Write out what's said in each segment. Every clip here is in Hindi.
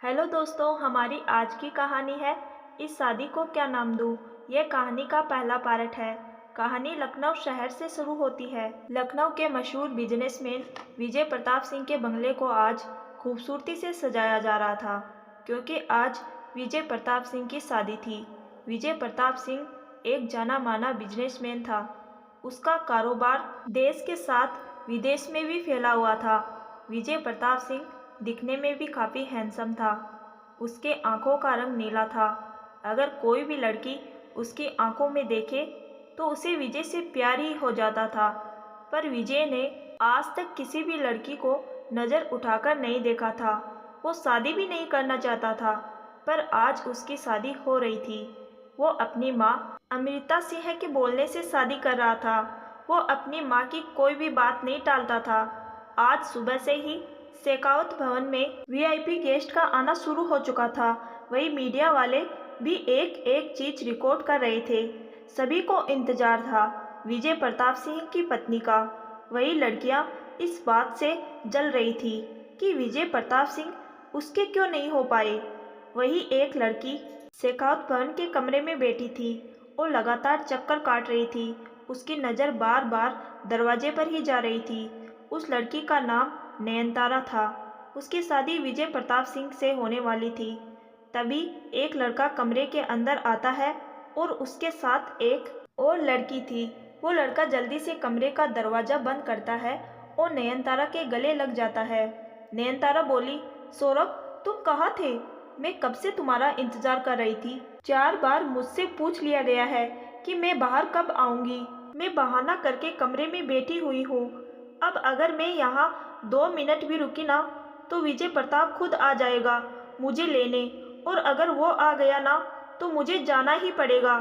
हेलो दोस्तों, हमारी आज की कहानी है इस शादी को क्या नाम दूँ। यह कहानी का पहला पार्ट है। कहानी लखनऊ शहर से शुरू होती है। लखनऊ के मशहूर बिजनेसमैन विजय प्रताप सिंह के बंगले को आज खूबसूरती से सजाया जा रहा था, क्योंकि आज विजय प्रताप सिंह की शादी थी। विजय प्रताप सिंह एक जाना माना बिजनेसमैन था। उसका कारोबार देश के साथ विदेश में भी फैला हुआ था। विजय प्रताप सिंह दिखने में भी काफ़ी हैंडसम था। उसके आंखों का रंग नीला था। अगर कोई भी लड़की उसकी आंखों में देखे तो उसे विजय से प्यार ही हो जाता था। पर विजय ने आज तक किसी भी लड़की को नज़र उठाकर नहीं देखा था। वो शादी भी नहीं करना चाहता था, पर आज उसकी शादी हो रही थी। वो अपनी माँ अमृता सिंह के बोलने से शादी कर रहा था। वो अपनी माँ की कोई भी बात नहीं टालता था। आज सुबह से ही शेखावत भवन में वीआईपी गेस्ट का आना शुरू हो चुका था। वही मीडिया वाले भी एक एक चीज रिकॉर्ड कर रहे थे। सभी को इंतजार था विजय प्रताप सिंह की पत्नी का। वही लड़कियां इस बात से जल रही थी कि विजय प्रताप सिंह उसके क्यों नहीं हो पाए। वही एक लड़की शेखावत भवन के कमरे में बैठी थी और लगातार चक्कर काट रही थी। उसकी नज़र बार बार दरवाजे पर ही जा रही थी। उस लड़की का नाम नयनतारा था। उसकी शादी विजय प्रताप सिंह से होने वाली थी। तभी एक लड़का कमरे के अंदर आता है और उसके साथ एक और लड़की थी। वो लड़का जल्दी से कमरे का दरवाज़ा बंद करता है और नयनतारा के गले लग जाता है। नयनतारा बोली, सौरभ, तुम कहाँ थे? मैं कब से तुम्हारा इंतजार कर रही थी। 4 बार मुझसे पूछ लिया गया है कि मैं बाहर कब आऊँगी। मैं बहाना करके कमरे में बैठी हुई हूँ। अब अगर मैं यहाँ 2 मिनट भी रुकी ना तो विजय प्रताप खुद आ जाएगा मुझे लेने, और अगर वो आ गया ना तो मुझे जाना ही पड़ेगा।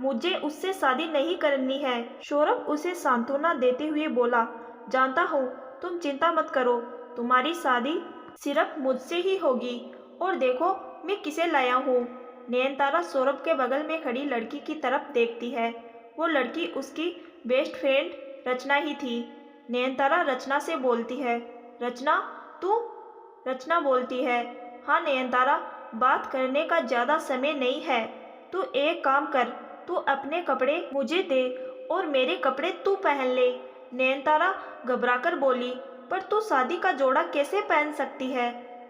मुझे उससे शादी नहीं करनी है। सौरभ उसे सांत्वना देते हुए बोला, जानता हूँ, तुम चिंता मत करो, तुम्हारी शादी सिर्फ मुझसे ही होगी। और देखो मैं किसे लाया हूँ। नयनतारा सौरभ के बगल में खड़ी लड़की की तरफ देखती है। वो लड़की उसकी बेस्ट फ्रेंड रचना ही थी। नयनतारा रचना से बोलती है, रचना तू? रचना बोलती है, हाँ नयनतारा, बात करने का ज़्यादा समय नहीं है। तू एक काम कर, तू अपने कपड़े मुझे दे और मेरे कपड़े तू पहन ले। नयनतारा घबराकर बोली, पर तू शादी का जोड़ा कैसे पहन सकती है?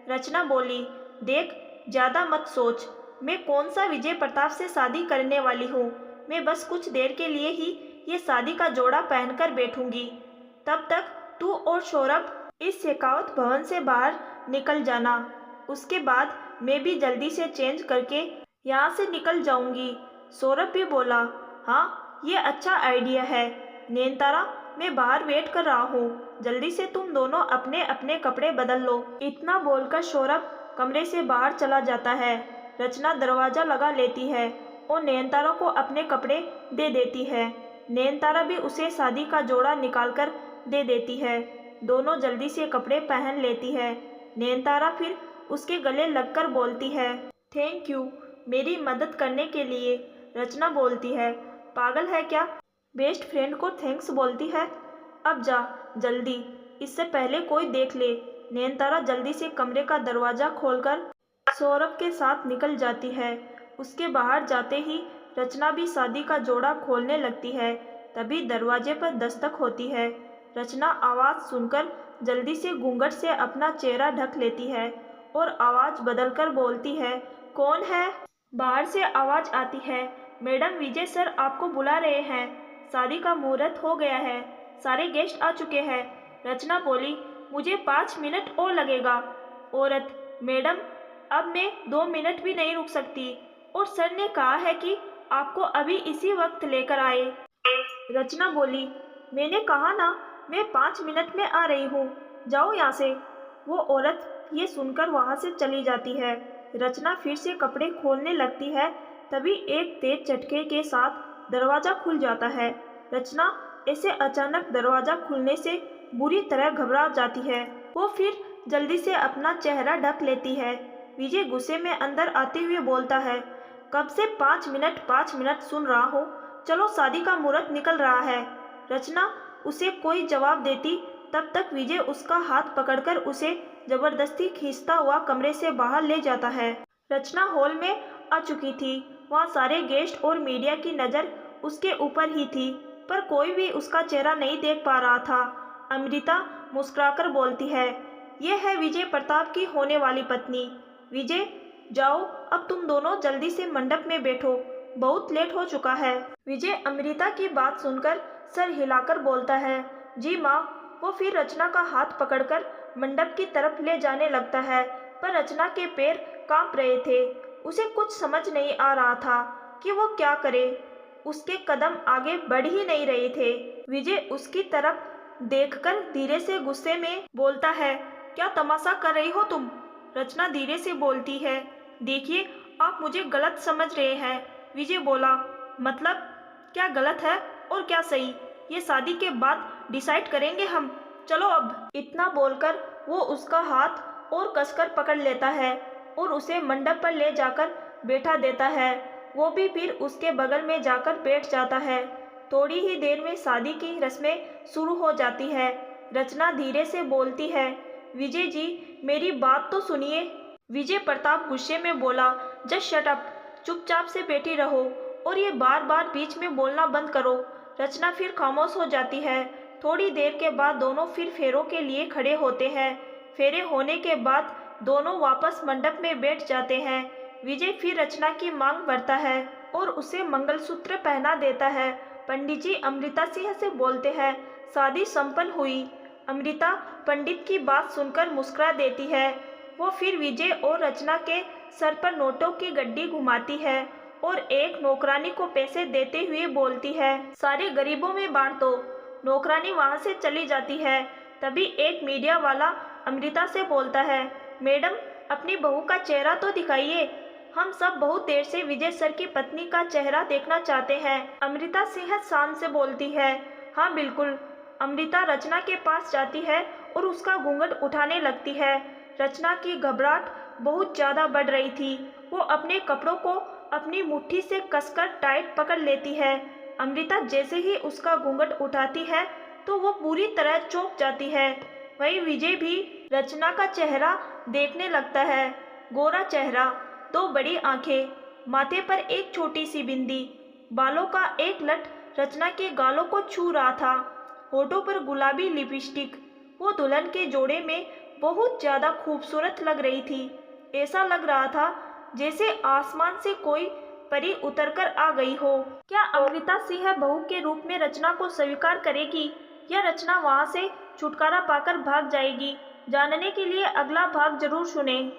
रचना बोली, देख, ज़्यादा मत सोच। मैं कौन सा विजय प्रताप से शादी करने वाली हूँ। मैं बस कुछ देर के लिए ही ये शादी का जोड़ा पहनकर बैठूंगी। तब तक तू और सौरभ इस शेखावत भवन से बाहर निकल जाना। उसके बाद मैं भी जल्दी से चेंज करके यहाँ से निकल जाऊंगी। सौरभ भी बोला, हाँ ये अच्छा आइडिया है। नयनतारा, मैं बाहर वेट कर रहा हूँ, जल्दी से तुम दोनों अपने अपने कपड़े बदल लो। इतना बोलकर सौरभ कमरे से बाहर चला जाता है। रचना दरवाज़ा लगा लेती है और नयनतारा को अपने कपड़े दे देती है। नयनतारा भी उसे शादी का जोड़ा निकालकर दे देती है। दोनों जल्दी से कपड़े पहन लेती है। नयनतारा फिर उसके गले लगकर बोलती है, थैंक यू मेरी मदद करने के लिए। रचना बोलती है, पागल है क्या, बेस्ट फ्रेंड को थैंक्स बोलती है। अब जा जल्दी, इससे पहले कोई देख ले। नयनतारा जल्दी से कमरे का दरवाज़ा खोलकर सौरभ के साथ निकल जाती है। उसके बाहर जाते ही रचना भी शादी का जोड़ा खोलने लगती है। तभी दरवाजे पर दस्तक होती है। रचना आवाज़ सुनकर जल्दी से घूंघट से अपना चेहरा ढक लेती है और आवाज़ बदलकर बोलती है, कौन है? बाहर से आवाज़ आती है, मैडम विजय सर आपको बुला रहे हैं। शादी का मुहूर्त हो गया है, सारे गेस्ट आ चुके हैं। रचना बोली, मुझे 5 मिनट और लगेगा। औरत, मैडम अब मैं 2 मिनट भी नहीं रुक सकती, और सर ने कहा है कि आपको अभी इसी वक्त लेकर आए। रचना बोली, मैंने कहा ना, मैं 5 मिनट में आ रही हूँ, जाओ यहाँ से। वो औरत ये सुनकर वहाँ से चली जाती है। रचना फिर से कपड़े खोलने लगती है। तभी एक तेज झटके के साथ दरवाज़ा खुल जाता है। रचना ऐसे अचानक दरवाज़ा खुलने से बुरी तरह घबरा जाती है। वो फिर जल्दी से अपना चेहरा ढक लेती है। विजय गुस्से में अंदर आते हुए बोलता है, कब से 5 मिनट सुन रहा हूँ, चलो शादी का मुहूर्त निकल रहा है। रचना उसे कोई जवाब देती तब तक विजय उसका हाथ पकड़कर उसे जबरदस्ती खींचता हुआ कमरे से बाहर ले जाता है। रचना हॉल में आ चुकी थी। वहाँ सारे गेस्ट और मीडिया की नज़र उसके ऊपर ही थी, पर कोई भी उसका चेहरा नहीं देख पा रहा था। अमृता मुस्कुराकर बोलती है, यह है विजय प्रताप की होने वाली पत्नी। विजय, जाओ, अब तुम दोनों जल्दी से मंडप में बैठो, बहुत लेट हो चुका है। विजय अमृता की बात सुनकर सर हिलाकर बोलता है, जी माँ। वो फिर रचना का हाथ पकड़कर मंडप की तरफ ले जाने लगता है, पर रचना के पैर कांप रहे थे। उसे कुछ समझ नहीं आ रहा था कि वो क्या करे। उसके कदम आगे बढ़ ही नहीं रहे थे। विजय उसकी तरफ देखकर धीरे से गुस्से में बोलता है, क्या तमाशा कर रही हो तुम? रचना धीरे से बोलती है, देखिए, आप मुझे गलत समझ रहे हैं। विजय बोला, मतलब क्या गलत है और क्या सही, ये शादी के बाद डिसाइड करेंगे हम। चलो अब। इतना बोलकर वो उसका हाथ और कसकर पकड़ लेता है और उसे मंडप पर ले जाकर बैठा देता है। वो भी फिर उसके बगल में जाकर बैठ जाता है। थोड़ी ही देर में शादी की रस्में शुरू हो जाती है। रचना धीरे से बोलती है, विजय जी, मेरी बात तो सुनिए। विजय प्रताप गुस्से में बोला, जस्ट शट अप, चुपचाप से बैठी रहो और ये बार बार बीच में बोलना बंद करो। रचना फिर खामोश हो जाती है। थोड़ी देर के बाद दोनों फिर फेरों के लिए खड़े होते हैं। फेरे होने के बाद दोनों वापस मंडप में बैठ जाते हैं। विजय फिर रचना की मांग भरता है और उसे मंगलसूत्र पहना देता है। पंडित जी अमृता सिंह से बोलते हैं, शादी संपन्न हुई। अमृता पंडित की बात सुनकर मुस्कुरा देती है। वो फिर विजय और रचना के सर पर नोटों की गड्डी घुमाती है और एक नौकरानी को पैसे देते हुए बोलती है, सारे गरीबों में बांट दो। नौकरानी वहाँ से चली जाती है। तभी एक मीडिया वाला अमृता से बोलता है, मैडम, अपनी बहू का चेहरा तो दिखाइए, हम सब बहुत देर से विजय सर की पत्नी का चेहरा देखना चाहते हैं। अमृता सेहत शान से बोलती है, हाँ बिल्कुल। अमृता रचना के पास जाती है और उसका घूंघट उठाने लगती है। रचना की घबराहट बहुत ज़्यादा बढ़ रही थी। वो अपने कपड़ों को अपनी मुट्ठी से कसकर टाइट पकड़ लेती है। अमृता जैसे ही उसका घूंघट उठाती है तो वो पूरी तरह चौंक जाती है। वहीं विजय भी रचना का चेहरा देखने लगता है। गोरा चेहरा, दो बड़ी आंखें, माथे पर एक छोटी सी बिंदी, बालों का एक लट रचना के गालों को छू रहा था, होठों पर गुलाबी लिपस्टिक। वो दुल्हन के जोड़े में बहुत ज़्यादा खूबसूरत लग रही थी। ऐसा लग रहा था जैसे आसमान से कोई परी उतरकर आ गई हो। क्या अमृता सिंह बहू के रूप में रचना को स्वीकार करेगी या रचना वहां से छुटकारा पाकर भाग जाएगी? जानने के लिए अगला भाग जरूर सुनें।